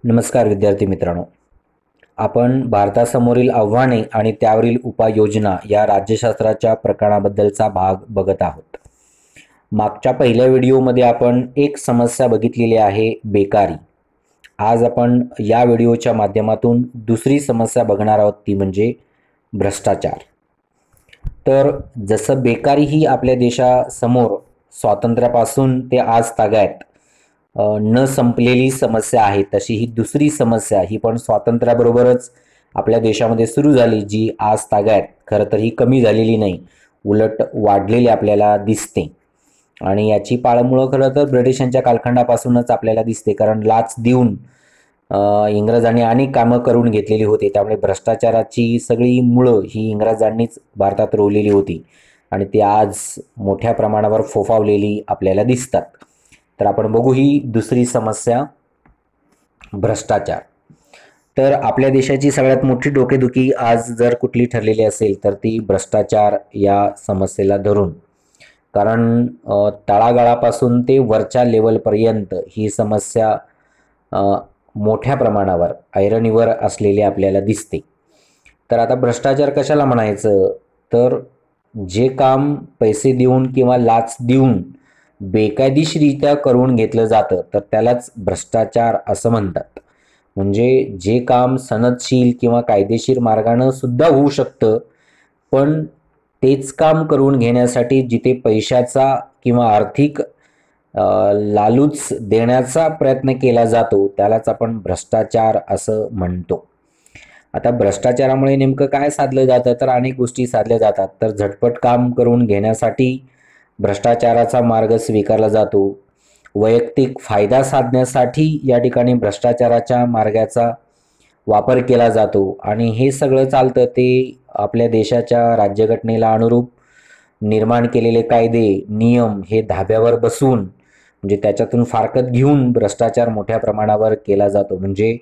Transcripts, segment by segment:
नमस्कार विद्यार्थी मित्रांनो, आपण भारतासमोरील आव्हाने आणि त्यावरील उपाययोजना या राज्यशास्त्राच्या प्रकरणाबद्दलचा भाग बघत आहोत. मागच्या पहिल्या व्हिडिओमध्ये आपण एक समस्या बघितलेली आहे, बेकारी. आज आपण या व्हिडिओच्या माध्यमातून दुसरी समस्या बघणार आहोत, ती म्हणजे भ्रष्टाचार. तर जसं बेकारी ही आपल्या देशासमोर स्वातंत्र्यापासून ते आज तागायत न संपलेली समस्या आहे, तशी ही दुसरी समस्या ही पण स्वातंत्र्याबरोबरच आपल्या देशामध्ये सुरू झाली, जी आज तागायत खरं तर ही कमी झालेली नाही, उलट वाढलेली आपल्याला दिसते. आणि याची पाळंमुळं खरं तर ब्रिटिशांच्या कालखंडापासूनच आपल्याला दिसते, कारण लाच देऊन इंग्रजांनी अनेक कामं करून घेतलेली होती. त्यामुळे भ्रष्टाचाराची सगळी मुळं ही इंग्रजांनीच भारतात रोवलेली होती आणि ती आज मोठ्या प्रमाणावर फोफावलेली आपल्याला दिसतात. तर आपण बघू ही दुसरी समस्या, भ्रष्टाचार. तर आपल्या देशाची सगळ्यात मोठी डोकेदुखी आज जर कुठली ठरलेली असेल तर ती भ्रष्टाचार या समस्येला धरून. कारण तळागाळापासून ते वरच्या लेवलपर्यंत ही समस्या मोठ्या प्रमाणावर ऐरणीवर असलेली आपल्याला दिसते. तर आता भ्रष्टाचार कशाला म्हणायचं, तर जे काम पैसे देऊन किंवा लाच देऊन बेकायदेशीररित्या करून घेतलं जातं तर त्यालाच भ्रष्टाचार असं म्हणतात. म्हणजे जे काम सनदशील किंवा कायदेशीर मार्गानं सुद्धा होऊ शकतं, पण तेच काम करून घेण्यासाठी जिथे पैशाचा किंवा आर्थिक लालूच देण्याचा प्रयत्न केला जातो त्यालाच आपण भ्रष्टाचार असं म्हणतो. आता भ्रष्टाचारामुळे नेमकं काय साधलं जातं, तर अनेक गोष्टी साधल्या जातात. तर झटपट काम करून घेण्यासाठी भ्रष्टाचाराचा मार्ग स्वीकारला जातो. वैयक्तिक फायदा साधण्यासाठी या ठिकाणी भ्रष्टाचाराच्या मार्गाचा वापर केला जातो आणि हे सगळं चालतं ते आपल्या देशाच्या राज्यघटनेला अनुरूप निर्माण केलेले कायदे नियम हे धाब्यावर बसवून, म्हणजे त्याच्यातून फारकत घेऊन भ्रष्टाचार मोठ्या प्रमाणावर केला जातो. म्हणजे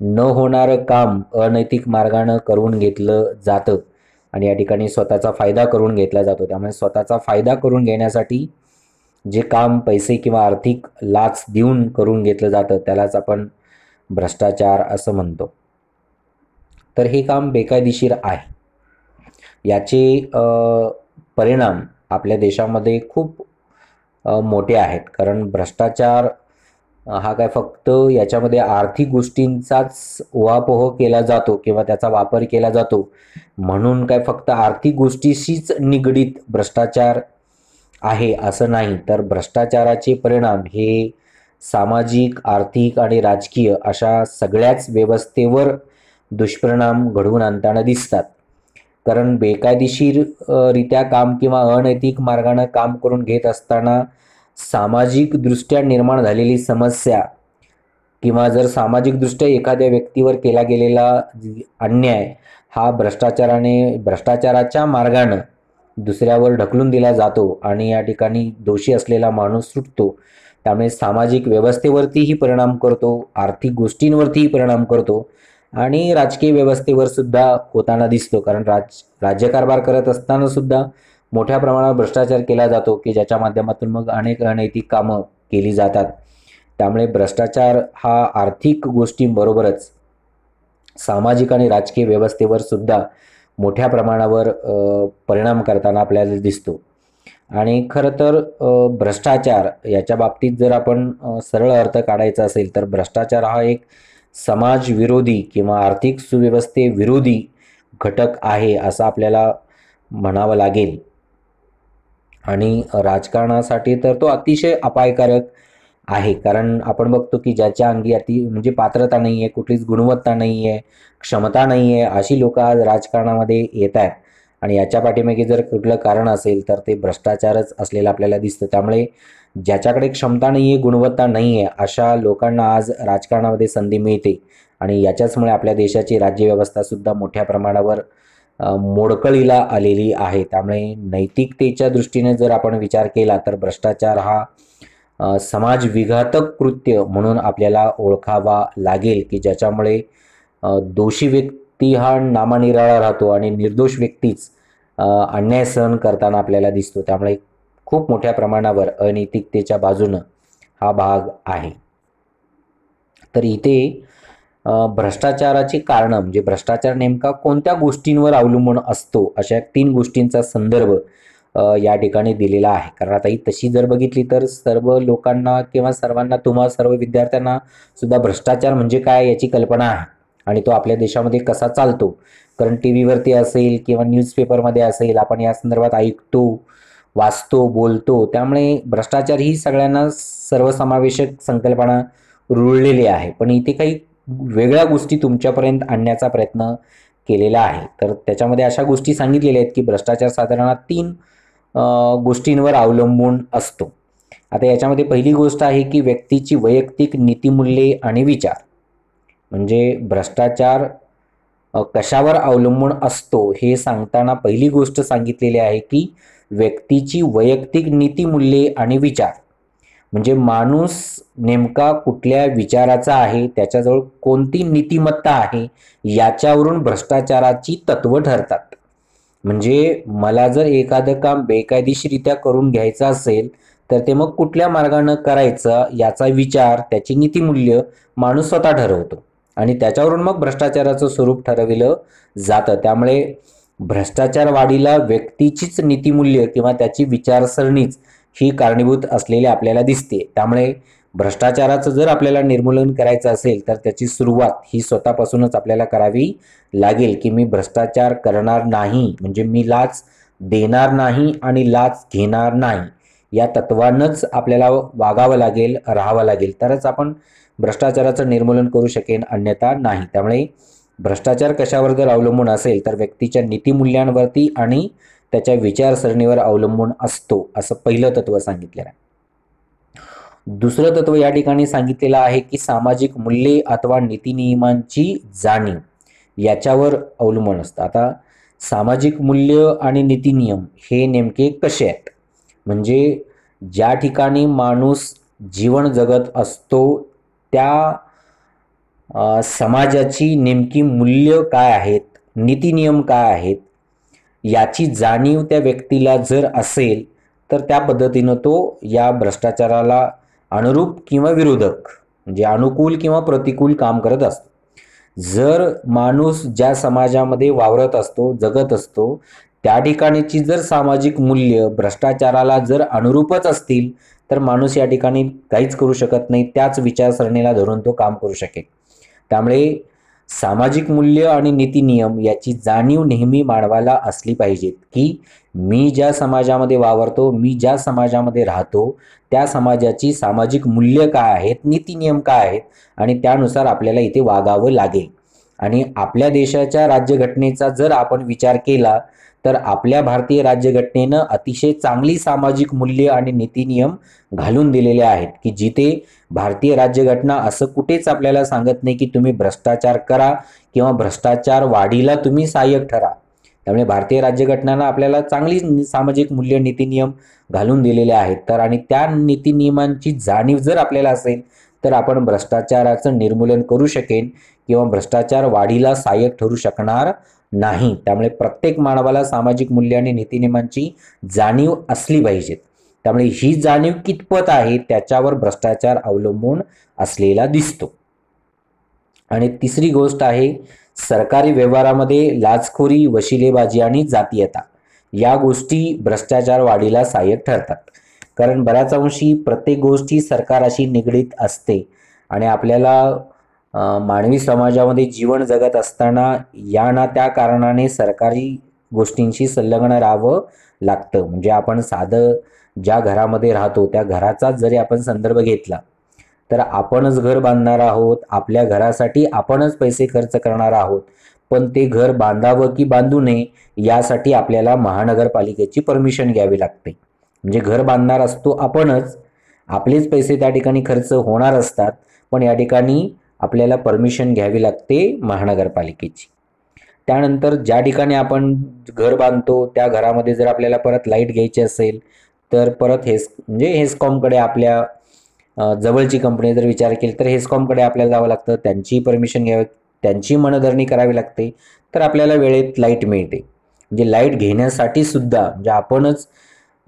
न होणारं काम अनैतिक मार्गानं करून घेतलं जातं आणि या ठिकाणी स्वतःचा फायदा करून घेतला जातो. त्यामुळे स्वतःचा फायदा करून घेण्यासाठी जे काम पैसे किंवा आर्थिक लाच देऊन करून घेतलं जातं त्यालाच आपण भ्रष्टाचार असं म्हणतो. तर हे काम बेकायदेशीर आहे. याचे परिणाम आपल्या देशामध्ये खूप मोठे आहेत. कारण भ्रष्टाचार हा काय फक्त याच्यामध्ये आर्थिक गोष्टींचाच उहापोह केला जातो किंवा त्याचा वापर केला जातो म्हणून काय फक्त आर्थिक गोष्टीशीच निगडीत भ्रष्टाचार आहे असं नाही, तर भ्रष्टाचाराचे परिणाम हे सामाजिक, आर्थिक आणि राजकीय अशा सगळ्याच व्यवस्थेवर दुष्परिणाम घडवून आणताना दिसतात. कारण बेकायदेशीर रित्या काम किंवा अनैतिक मार्गानं काम करून घेत असताना सामाजिकदृष्ट्या निर्माण झालेली समस्या किंवा जर सामाजिकदृष्ट्या एखाद्या व्यक्तीवर केला गेलेला अन्याय हा भ्रष्टाचाराच्या मार्गानं दुसऱ्यावर ढकलून दिला जातो आणि या ठिकाणी दोषी असलेला माणूस सुटतो. त्यामुळे सामाजिक व्यवस्थेवरतीही परिणाम करतो, आर्थिक गोष्टींवरतीही परिणाम करतो आणि राजकीय व्यवस्थेवर सुद्धा होताना दिसतो. कारण राज्यकारभार करत असताना सुद्धा मोठ्या प्रमाणावर भ्रष्टाचार केला जातो की ज्याच्या माध्यमातून मग अनेक अनैतिक कामं केली जातात. त्यामुळे भ्रष्टाचार हा आर्थिक गोष्टींबरोबरच सामाजिक आणि राजकीय व्यवस्थेवर सुद्धा मोठ्या प्रमाणावर परिणाम करताना आपल्याला दिसतो. आणि खरं तर भ्रष्टाचार याच्या बाबतीत जर आपण सरळ अर्थ काढायचा असेल तर भ्रष्टाचार हा एक समाजविरोधी किंवा आर्थिक सुव्यवस्थेविरोधी घटक आहे असं आपल्याला म्हणावं लागेल. आणि राजकारणासाठी तर तो अतिशय अपायकारक आहे. कारण आपण बघतो की ज्याच्या अंगी म्हणजे पात्रता नाही आहे, कुठलीच गुणवत्ता नाही आहे, क्षमता नाही आहे, अशी लोक आज राजकारणामध्ये येत आहेत आणि याच्या पाठीमागे जर कुठलं कारण असेल तर ते भ्रष्टाचारच असलेलं आपल्याला दिसतं. त्यामुळे ज्याच्याकडे क्षमता नाही आहे, गुणवत्ता नाही आहे, अशा लोकांना आज राजकारणामध्ये संधी मिळते आणि याच्याचमुळे आपल्या देशाची राज्यव्यवस्थासुद्धा मोठ्या प्रमाणावर मोडकळीला आलेली आहे. त्यामुळे नैतिकतेच्या दृष्टीने जर आपण विचार केला तर भ्रष्टाचार हा समाजविघातक कृत्य म्हणून आपल्याला ओळखावा लागेल की ज्याच्यामुळे दोषी व्यक्ती हा नामानिराळा राहतो आणि निर्दोष व्यक्तीच अन्याय सहन करताना आपल्याला दिसतो. त्यामुळे खूप मोठ्या प्रमाणावर अनैतिकतेच्या बाजूनं हा भाग आहे. तर इथे भ्रष्टाचाराची कारणं म्हणजे भ्रष्टाचार नेमका कोणत्या गोष्टींवर अवलंबून असतो अशा 3 गोष्टींचा संदर्भ या ठिकाणी दिलेला आहे. कारण आता ही तशी जर बघितली तर सर्व लोकांना किंवा सर्वांना तुम्हा सर्व विद्यार्थ्यांना सुद्धा भ्रष्टाचार म्हणजे काय याची कल्पना आहे आणि तो आपल्या देशामध्ये कसा चालतो. कारण टी व्हीवरती असेल किंवा न्यूजपेपरमध्ये असेल आपण या संदर्भात ऐकतो, वाचतो, बोलतो. त्यामुळे भ्रष्टाचार ही सगळ्यांना सर्वसमावेशक संकल्पना रुळलेली आहे. पण इथे काही वेगळ्या गोष्टी तुमच्यापर्यंत आणण्याचा प्रयत्न केलेला आहे. तर त्याच्यामध्ये अशा गोष्टी सांगितलेल्या आहेत की भ्रष्टाचार साधारण 3 गोष्टींवर अवलंबून असतो. आता याच्यामध्ये पहिली गोष्ट आहे की व्यक्तीची वैयक्तिक नीतिमूल्ये आणि विचार. म्हणजे भ्रष्टाचार कशावर अवलंबून असतो हे सांगताना पहिली गोष्ट सांगितलेली आहे की व्यक्तीची वैयक्तिक नीतिमूल्ये आणि विचार. म्हणजे माणूस नेमका कुठल्या विचाराचा आहे, त्याच्याजवळ कोणती नीतिमत्ता आहे याच्यावरून भ्रष्टाचाराची तत्व ठरतात. म्हणजे मला जर एखादं काम बेकायदेशीरित्या करून घ्यायचं असेल तर ते मग कुठल्या मार्गानं करायचं याचा विचार, त्याची नीतिमूल्य माणूस स्वतः ठरवतो आणि त्याच्यावरून मग भ्रष्टाचाराचं स्वरूप ठरविलं जातं. त्यामुळे भ्रष्टाचार वाढीला व्यक्तीचीच नीतिमूल्य किंवा त्याची विचारसरणीच ही कारणीभूत असलेली आपल्याला दिसते. त्यामुळे भ्रष्टाचाराचं जर आपल्याला निर्मूलन करायचं असेल तर त्याची सुरुवात ही स्वतःपासूनच आपल्याला करावी लागेल की मी भ्रष्टाचार करणार नाही, म्हणजे मी लाच देणार नाही आणि लाच घेणार नाही या तत्वानंच आपल्याला वागावं लागेल, राहावं लागेल. तरच आपण भ्रष्टाचाराचं निर्मूलन करू शकेन, अन्यथा नाही. त्यामुळे भ्रष्टाचार कशावर जर अवलंबून असेल तर व्यक्तीच्या नीतिमूल्यांवरती आणि त्याच्या विचारसरणीवर अवलंबून असतो, असं पहिलं तत्व सांगितलेलं आहे. दुसरं तत्व या ठिकाणी सांगितलेलं आहे की सामाजिक मूल्ये अथवा नीतिनियमांची जाणीव याच्यावर अवलंबून असतं. आता सामाजिक मूल्य आणि नीतिनियम हे नेमके कसे आहेत? म्हणजे ज्या ठिकाणी माणूस जीवन जगत असतो त्या समाजाची नेमकी मूल्य काय आहेत, नीतिनियम काय आहेत याची जाणीव त्या व्यक्तीला जर असेल तर त्या पद्धतीनं तो या भ्रष्टाचाराला अनुरूप किंवा विरोधक म्हणजे अनुकूल किंवा प्रतिकूल काम करत असतो. जर माणूस ज्या समाजामध्ये वावरत असतो, जगत असतो, त्या ठिकाणीची जर सामाजिक मूल्य भ्रष्टाचाराला जर अनुरूपच असतील तर माणूस या ठिकाणी काहीच करू शकत नाही, त्याच विचारसरणीला धरून तो काम करू शकेल. त्यामुळे सामाजिक मूल्य आणि नीतिनियम याची जाणीव नेहमी मानवाला असली पाहिजेत की मी ज्या समाजामध्ये वावरतो, मी ज्या समाजामध्ये राहतो त्या समाजाची सामाजिक मूल्य काय आहेत, नीतिनियम काय आहेत आणि त्यानुसार आपल्याला इथे वागावं लागेल. आणि आपल्या देशाच्या राज्यघटनेचा जर आपण विचार केला तर आपल्या भारतीय राज्यघटनेनं अतिशय चांगली सामाजिक मूल्य आणि नीतिनियम घालून दिलेले आहेत की जिथे भारतीय राज्यघटना असं कुठेच आपल्याला सांगत नाही की तुम्ही भ्रष्टाचार करा किंवा भ्रष्टाचार वाढीला तुम्ही सहाय्यक ठरा. त्यामुळे भारतीय राज्यघटनेनं आपल्याला चांगली सामाजिक मूल्य नीतिनियम घालून दिलेले आहेत. तर आणि त्या नीतिनियमांची जाणीव जर आपल्याला असेल तर आपण भ्रष्टाचाराचं निर्मूलन करू शकेन किंवा भ्रष्टाचार वाढीला सहाय्यक ठरू शकणार नाही. त्यामुळे प्रत्येक मानवाला सामाजिक मूल्य आणि नीतिनियमांची जाणीव असली पाहिजे. त्यामुळे ही जाणीव कितपत आहे त्याच्यावर भ्रष्टाचार अवलंबून असलेला दिसतो. आणि तिसरी गोष्ट आहे सरकारी व्यवहारामध्ये लाचखोरी, वशिलेबाजी आणि जातीयता या गोष्टी भ्रष्टाचार वाढीला सहाय्यक ठरतात. कारण बऱ्याच अंशी प्रत्येक गोष्टी सरकाराशी निगडीत असते आणि आपल्याला मानवी समाजामध्ये जीवन जगत असताना या ना त्या कारणाने सरकारी गोष्टींशी संलग्न राहावं लागतं. म्हणजे आपण साधं ज्या घरामध्ये राहतो त्या घराचाच जरी आपण संदर्भ घेतला तर आपणच घर बांधणार आहोत, आपल्या घरासाठी आपणच पैसे खर्च करणार आहोत. पण ते घर बांधावं की बांधू नये यासाठी आपल्याला महानगरपालिकेची परमिशन घ्यावी लागते. म्हणजे घर बांधणार असतो आपणच, आपलेच पैसे त्या ठिकाणी खर्च होणार असतात, पण या ठिकाणी आपल्याला परमिशन घ्यावी लागते महानगरपालिकेची. त्यानंतर ज्या ठिकाणी आपण घर बांधतो त्या घरामध्ये जर आपल्याला परत लाईट घ्यायची असेल तर परत हेस्कॉमकडे आपल्या जवळची कंपनी जर विचार केला तर हेस्कॉमकडे आपल्याला जावं लागतं, त्यांची परमिशन घ्यावी, त्यांची मनधरणी करावी लागते, तर आपल्याला वेळेत लाईट मिळते. म्हणजे लाईट घेण्यासाठी सुद्धा म्हणजे आपणच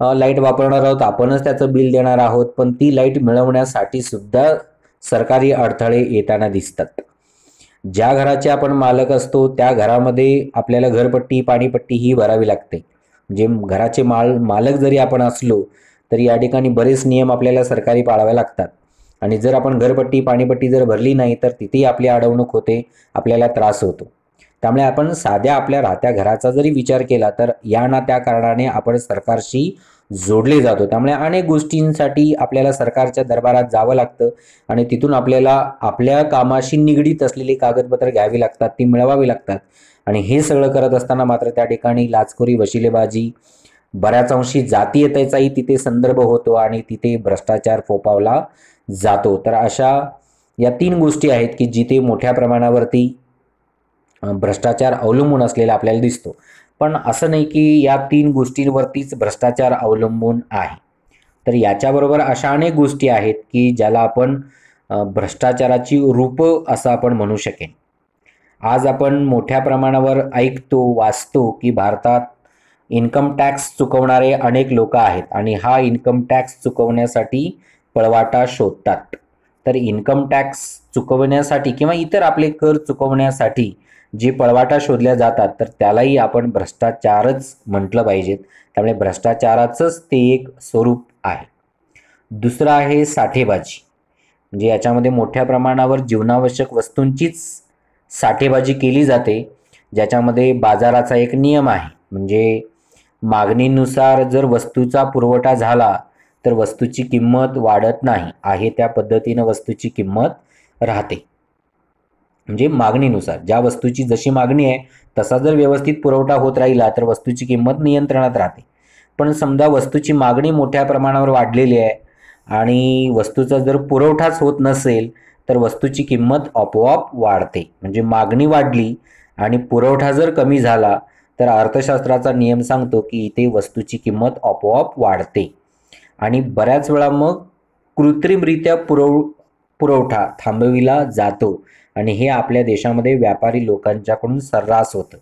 लाईट वापरणार आहोत, आपणच त्याचं बिल देणार आहोत, पण ती लाईट मिळवण्यासाठी सुद्धा सरकारी अडथळे येताना दिसतात. ज्या घराचे आपण मालक असतो त्या घरामध्ये आपल्याला घरपट्टी पाणीपट्टी ही भरावी लागते. जे घराचे मालक जरी आपण असलो तरी या ठिकाणी बरेच नियम आपल्याला सरकारी पाळावे लागतात. आणि जर आपण घरपट्टी पाणीपट्टी जर भरली नाही तर तिथेही आपली अडवणूक होते, आपल्याला त्रास होतो. त्यामुळे आपण साध्या आपल्या राहत्या घराचा जरी विचार केला तर या ना त्या कारणाने आपण सरकारशी जोडले जातो. त्यामुळे अनेक गोष्टींसाठी आपल्याला सरकारच्या दरबारात जावं लागतं आणि तिथून आपल्याला आपल्या कामाशी निगडीत असलेली कागदपत्र घ्यावी लागतात, ती मिळवावी लागतात. आणि हे सगळं करत असताना मात्र त्या ठिकाणी लाचखोरी, वशिलेबाजी, बऱ्याच अंशी जातीयतेचाही तिथे संदर्भ होतो आणि तिथे भ्रष्टाचार फोफावला जातो. तर अशा या 3 गोष्टी आहेत की जिथे मोठ्या प्रमाणावरती भ्रष्टाचार अवलंबून असलेला आपल्याला दिसतो. पण असं नाही की या 3 गोष्टींवरतीच भ्रष्टाचार अवलंबून आहे. तर याच्याबरोबर अशा अनेक गोष्टी आहेत की ज्याला आपण भ्रष्टाचाराची रूपं असं आपण म्हणू शकेन. आज आपण मोठ्या प्रमाणावर ऐकतो, वाचतो की भारतात इन्कम टॅक्स चुकवणारे अनेक लोक आहेत आणि हा इन्कम टॅक्स चुकवण्यासाठी पळवाटा शोधतात. तर इन्कम टॅक्स चुकवण्यासाठी किंवा इतर आपले कर चुकवण्यासाठी जे पळवाटा शोधल्या जातात तर त्यालाही आपण भ्रष्टाचारच म्हटलं पाहिजेत. त्यामुळे भ्रष्टाचाराचंच ते एक स्वरूप आहे. दुसरं आहे साठेबाजी. म्हणजे याच्यामध्ये मोठ्या प्रमाणावर जीवनावश्यक वस्तूंचीच साठेबाजी केली जाते, ज्याच्यामध्ये बाजाराचा एक नियम आहे. म्हणजे मागणीनुसार जर वस्तूचा पुरवठा झाला तर वस्तूची किंमत वाढत नाही, आहे त्या पद्धतीनं वस्तूची किंमत राहते. म्हणजे मागणीनुसार ज्या वस्तूची जशी मागणी आहे तसा जर व्यवस्थित पुरवठा होत राहिला तर वस्तूची किंमत नियंत्रणात राहते. पण समजा वस्तूची मागणी मोठ्या प्रमाणावर वाढलेली आहे आणि वस्तूचा जर पुरवठाच होत नसेल तर वस्तूची किंमत आपोआप वाढते. म्हणजे मागणी वाढली आणि पुरवठा जर कमी झाला तर अर्थशास्त्राचा नियम सांगतो की इथे वस्तूची किंमत आपोआप वाढते आणि बऱ्याच वेळा मग कृत्रिमरित्या पुरवठा थांबविला जातो. आणि हे आपल्या देशामध्ये व्यापारी लोकांच्याकडून सर्रास होतं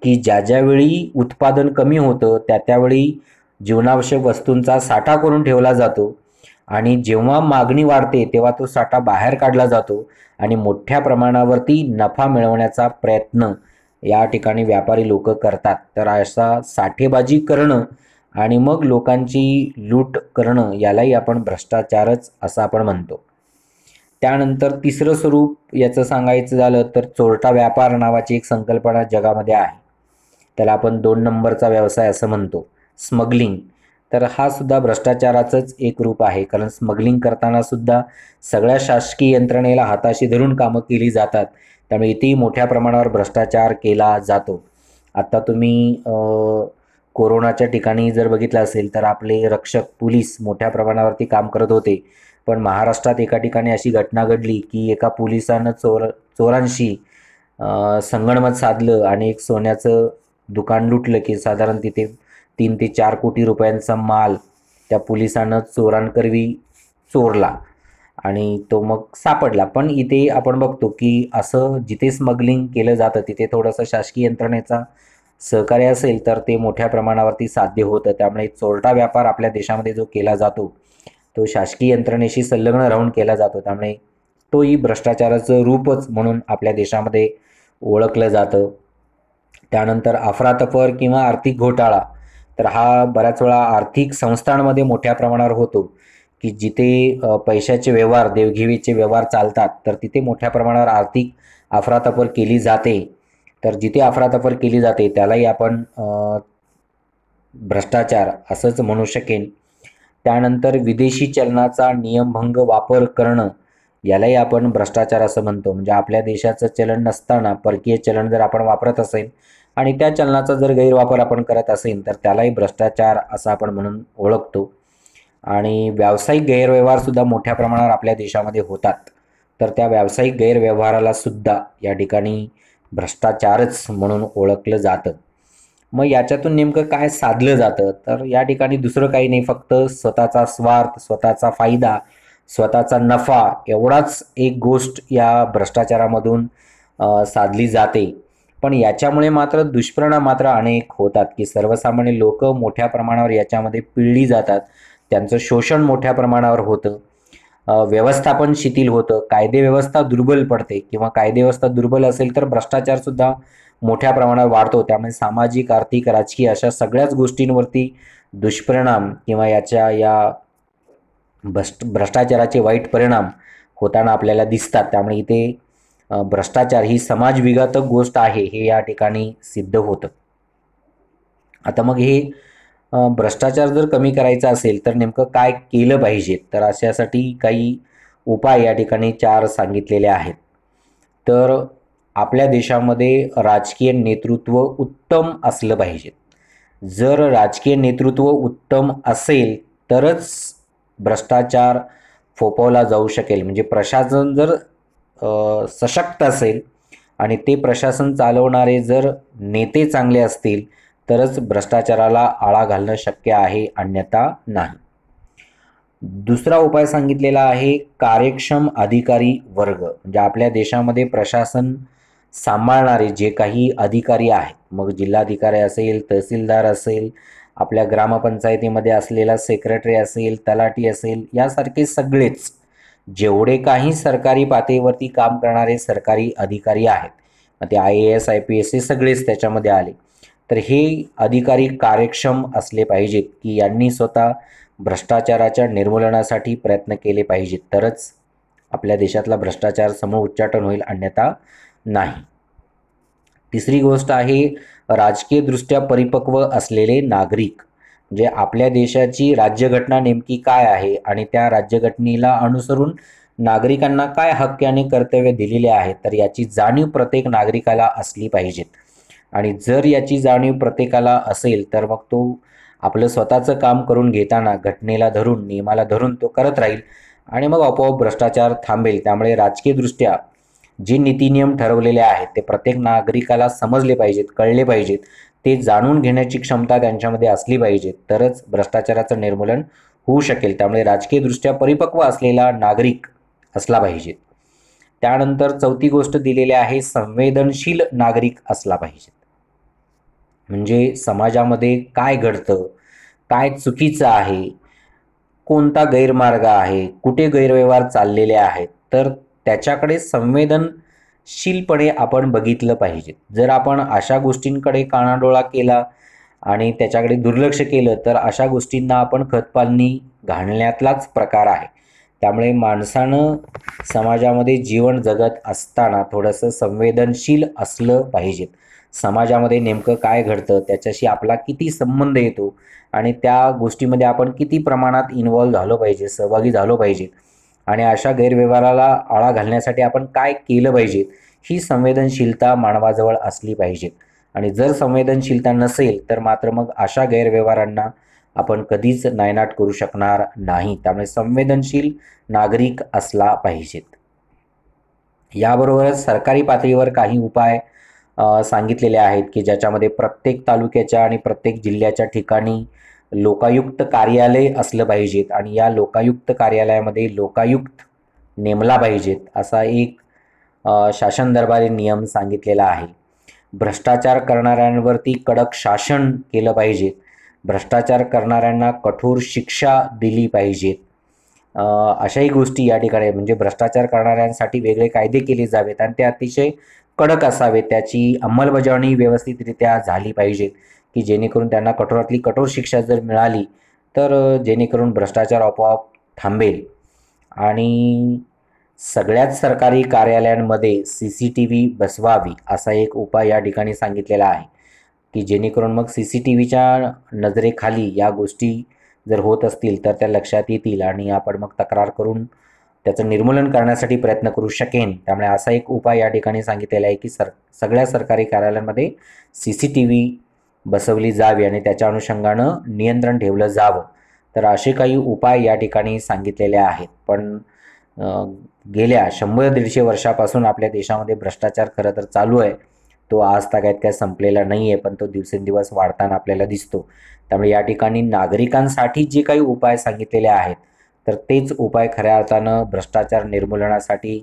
की ज्यावेळी उत्पादन कमी होतं त्यावेळी जीवनावश्यक वस्तूंचा साठा करून ठेवला जातो आणि जेव्हा मागणी वाढते तेव्हा तो साठा बाहेर काढला जातो आणि मोठ्या प्रमाणावरती नफा मिळवण्याचा प्रयत्न या ठिकाणी व्यापारी लोक करतात. तर असा साठेबाजी करणं आणि मग लोकांची लूट करणं यालाही आपण भ्रष्टाचारच असं आपण म्हणतो. त्यानंतर तिसरं स्वरूप याचं सांगायचं झालं तर चोरटा व्यापार नावाची एक संकल्पना जगामध्ये आहे. त्याला आपण 2 नंबरचा व्यवसाय असं म्हणतो, स्मगलिंग. तर हा सुद्धा भ्रष्टाचाराचंच एक रूप आहे, कारण स्मगलिंग करताना सुद्धा सगळ्या शासकीय यंत्रणेला हाताशी धरून कामं केली जातात. त्यामुळे इथेही मोठ्या प्रमाणावर भ्रष्टाचार केला जातो. आता तुम्ही कोरोनाच्या ठिकाणी जर बघितलं असेल तर आपले रक्षक पोलीस मोठ्या प्रमाणावरती काम करत होते. पण महाराष्ट्रात एका ठिकाणी अशी घटना घडली की एका पोलिसानं चोरांशी संगनमत साधलं आणि एक सोन्याचं दुकान लुटलं की साधारण तिथे 3 ते 4 कोटी रुपयांचा माल त्या पोलिसानं चोरांकरवी चोरला आणि तो मग सापडला. पण इथे आपण बघतो की असं जिथे स्मगलिंग केलं जातं तिथे थोडंसं शासकीय यंत्रणेचा सहकार्य असेल तर ते मोठ्या प्रमाणावरती साध्य होतं. त्यामुळे चोरटा व्यापार आपल्या देशामध्ये जो केला जातो तो शासकीय यंत्रणेशी संलग्न राहून केला जातो. त्यामुळे तोही भ्रष्टाचाराचं रूपच म्हणून आपल्या देशामध्ये ओळखलं जातं. त्यानंतर अफरातफर किंवा आर्थिक घोटाळा. तर हा बऱ्याच वेळा आर्थिक संस्थांमध्ये मोठ्या प्रमाणावर होतो की जिथे पैशाचे व्यवहार, देवघेवीचे व्यवहार चालतात तर तिथे मोठ्या प्रमाणावर आर्थिक अफरातफर केली जाते. तर जिथे अफरातफर केली जाते त्यालाही आपण भ्रष्टाचार असंच म्हणू शकेन. त्यानंतर विदेशी चलनाचा नियमभंग वापर करणं यालाही आपण भ्रष्टाचार असं म्हणतो. म्हणजे आपल्या देशाचं चलन नसताना परकीय चलन जर आपण वापरत असेल आणि त्या चलनाचा जर गैरवापर आपण करत असेल तर त्यालाही भ्रष्टाचार असं आपण म्हणून ओळखतो. आणि व्यावसायिक गैरव्यवहारसुद्धा मोठ्या प्रमाणावर आपल्या देशामध्ये होतात. तर त्या व्यावसायिक गैरव्यवहाराला सुद्धा या ठिकाणी भ्रष्टाचारच म्हणून ओळखलं जातं. मग याच्यातून नेमकं काय साधलं जातं तर या ठिकाणी दुसरं काही नाही, फक्त स्वतःचा स्वार्थ, स्वतःचा फायदा, स्वतःचा नफा एवढाच एक गोष्ट या भ्रष्टाचारामधून साधली जाते. पण याच्यामुळे मात्र दुष्परिणाम मात्र अनेक होतात की सर्वसामान्य लोक मोठ्या प्रमाणावर याच्यामध्ये पिळली जातात, त्यांचं शोषण मोठ्या प्रमाणावर होतं व्यवस्थापन शिथिल होतं, कायदे व्यवस्था दुर्बल पडते किंवा कायदे व्यवस्था दुर्बल असेल तर भ्रष्टाचारसुद्धा मोठ्या प्रमाणात वाढतो. त्यामुळे सामाजिक, आर्थिक, राजकीय अशा सगळ्याच गोष्टींवरती दुष्परिणाम किंवा या भ्रष्टाचाराचे वाईट परिणाम होताना आपल्याला दिसतात. त्यामुळे इथे भ्रष्टाचार ही समाजविघातक गोष्ट आहे हे या ठिकाणी सिद्ध होतं. आता मग हे भ्रष्टाचार जर कमी करायचा असेल तर नेमकं काय केलं पाहिजे, तर अशासाठी काही उपाय या ठिकाणी 4 सांगितलेले आहेत. तर आपल्या देशामध्ये राजकीय नेतृत्व उत्तम असलं पाहिजे. जर राजकीय नेतृत्व उत्तम असेल तरच भ्रष्टाचार फोफावला जाऊ शकेल. म्हणजे प्रशासन जर सशक्त असेल आणि ते प्रशासन चालवणारे जर नेते चांगले असतील तरच भ्रष्टाचाराला आळा घालणं शक्य आहे, अन्यथा नाही. दुसरा उपाय सांगितलेला आहे कार्यक्षम अधिकारी वर्ग. म्हणजे आपल्या देशामध्ये प्रशासन सांभाळणारे जे काही अधिकारी आहेत, मग जिल्हाधिकारी असेल, तहसीलदार असेल, आपल्या ग्रामपंचायतीमध्ये असलेला सेक्रेटरी असेल, तलाठी असेल, यासारखे सगळेच जेवढे काही सरकारी पातळीवरती काम करणारे सरकारी अधिकारी आहेत, ते IAS, IPS हे सगळेच त्याच्यामध्ये आले. तर हे अधिकारी कार्यक्षम असले पाहिजेत की यांनी स्वतः भ्रष्टाचाराच्या निर्मूलनासाठी प्रयत्न केले पाहिजेत, तरच आपल्या देशातला भ्रष्टाचार समूळ उच्चाटन होईल, अन्यथा नाही. तिसरी गोष्ट आहे राजकीयदृष्ट्या परिपक्व असलेले नागरिक. म्हणजे आपल्या देशाची राज्यघटना नेमकी काय आहे आणि त्या राज्यघटनेला अनुसरून नागरिकांना काय हक्क आणि कर्तव्य दिलेले आहेत, तर याची जाणीव प्रत्येक नागरिकाला असली पाहिजेत. आणि जर याची जाणीव प्रत्येकाला असेल तर मग तो आपलं स्वतःचं काम करून घेताना घटनेला धरून, नियमाला धरून तो करत राहील आणि मग आपोआप भ्रष्टाचार थांबेल. त्यामुळे राजकीयदृष्ट्या जे नीतिनियम ठरवलेले आहेत ते प्रत्येक नागरिकाला समजले पाहिजेत, कळले पाहिजेत, ते जाणून घेण्याची क्षमता त्यांच्यामध्ये असली पाहिजे, तरच भ्रष्टाचाराचं निर्मूलन होऊ शकेल. त्यामुळे राजकीयदृष्ट्या परिपक्व असलेला नागरिक असला पाहिजे. त्यानंतर चौथी गोष्ट दिलेली आहे संवेदनशील नागरिक असला पाहिजे. म्हणजे समाजामध्ये काय घडतं, काय चुकीचं आहे, कोणता गैरमार्ग आहे, कुठे गैरव्यवहार चाललेले आहेत, तर त्याच्याकडे संवेदनशीलपणे आपण बघितलं पाहिजे. जर आपण अशा गोष्टींकडे कानाडोळा केला आणि त्याच्याकडे दुर्लक्ष केलं तर अशा गोष्टींना आपण खतपाणी घालण्यातलाच प्रकार आहे. त्यामुळे माणसानं समाजामध्ये जीवन जगत असताना थोडंसं संवेदनशील असलं पाहिजे. समाजामध्ये नेमकं काय घडतं, त्याच्याशी आपला किती संबंध येतो आणि त्या गोष्टीमध्ये आपण किती प्रमाणात इन्व्हॉल्व झालो पाहिजे, सहभागी झालो पाहिजे आणि अशा गैरव्यवहाराला आळा घालण्यासाठी आपण काय केलं पाहिजे, ही संवेदनशीलता मानवाजवळ असली पाहिजे. आणि जर संवेदनशीलता नसेल तर मात्र मग अशा गैरव्यवहारांना आपण कधीच नायनाट करू शकणार नाही. त्यामुळे संवेदनशील नागरिक असला पाहिजेत. याबरोबरच सरकारी पातळीवर काही उपाय सांगितलेले आहेत की ज्याच्यामध्ये प्रत्येक तालुक्याच्या आणि प्रत्येक जिल्ह्याच्या ठिकाणी लोकायुक्त कार्यालय असलं पाहिजेत आणि या लोकायुक्त कार्यालयामध्ये लोकायुक्त नेमला पाहिजेत, असा एक शासन दरबारी नियम सांगितलेला आहे. भ्रष्टाचार करणाऱ्यांवरती कडक शासन केलं पाहिजे. भ्रष्टाचार करणाऱ्यांना कठोर शिक्षा दिली पाहिजेत. अशाही गोष्टी या ठिकाणी म्हणजे भ्रष्टाचार करणाऱ्यांसाठी वेगळे कायदे केले जावेत आणि ते अतिशय कडक असावेत. त्याची अंमलबजावणी व्यवस्थितरित्या झाली पाहिजे की जेणेकरून त्यांना कठोरातली कठोर शिक्षा जर मिळाली तर जेणेकरून भ्रष्टाचार आपोआप थांबेल. आणि सगळ्याच सरकारी कार्यालयांमध्ये CCTV बसवावी असा एक उपाय या ठिकाणी सांगितलेला आहे की जेणेकरून मग CCTVच्या नजरेखाली या गोष्टी जर होत असतील तर त्या लक्षात येतील आणि आपण मग तक्रार करून त्याचं निर्मूलन करण्यासाठी प्रयत्न करू शकेन. त्यामुळे असा एक उपाय या ठिकाणी सांगितलेला आहे की सगळ्या सरकारी कार्यालयांमध्ये CCTV बसवली जावी आणि त्याच्या अनुषंगानं नियंत्रण ठेवलं जावं. तर असे काही उपाय या ठिकाणी सांगितलेले आहेत. पण गेल्या 100-150 वर्षापासून आपल्या देशामध्ये भ्रष्टाचार खरं तर चालू आहे. तो आज तागायत काय संपलेला नाही आहे, पण तो दिवसेंदिवस वाढताना आपल्याला दिसतो. त्यामुळे या ठिकाणी नागरिकांसाठी जे काही उपाय सांगितलेले आहेत तर तेच उपाय खऱ्या अर्थानं भ्रष्टाचार निर्मूलनासाठी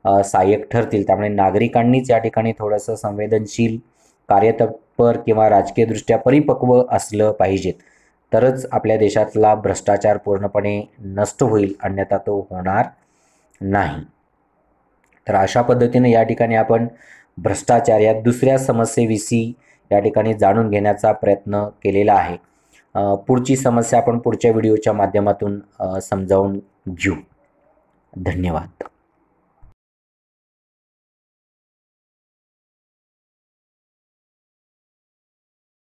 सहाय्यक ठरतील. त्यामुळे नागरिकांनीच या ठिकाणी थोडंसं संवेदनशील, कार्यतत्पर किंवा राजकीयदृष्ट्या परिपक्व असलं पाहिजेत, तरच आपल्या देशातला भ्रष्टाचार पूर्णपणे नष्ट होईल, अन्यथा तो होणार नाही. तर अशा पद्धतीने या ठिकाणी आपण भ्रष्टाचार या दुसऱ्या समस्येविषयी या ठिकाणी जाणून घेण्याचा प्रयत्न केलेला आहे. पुढची समस्या आपण पुढच्या व्हिडिओच्या माध्यमातून समजावून घेऊ. धन्यवाद.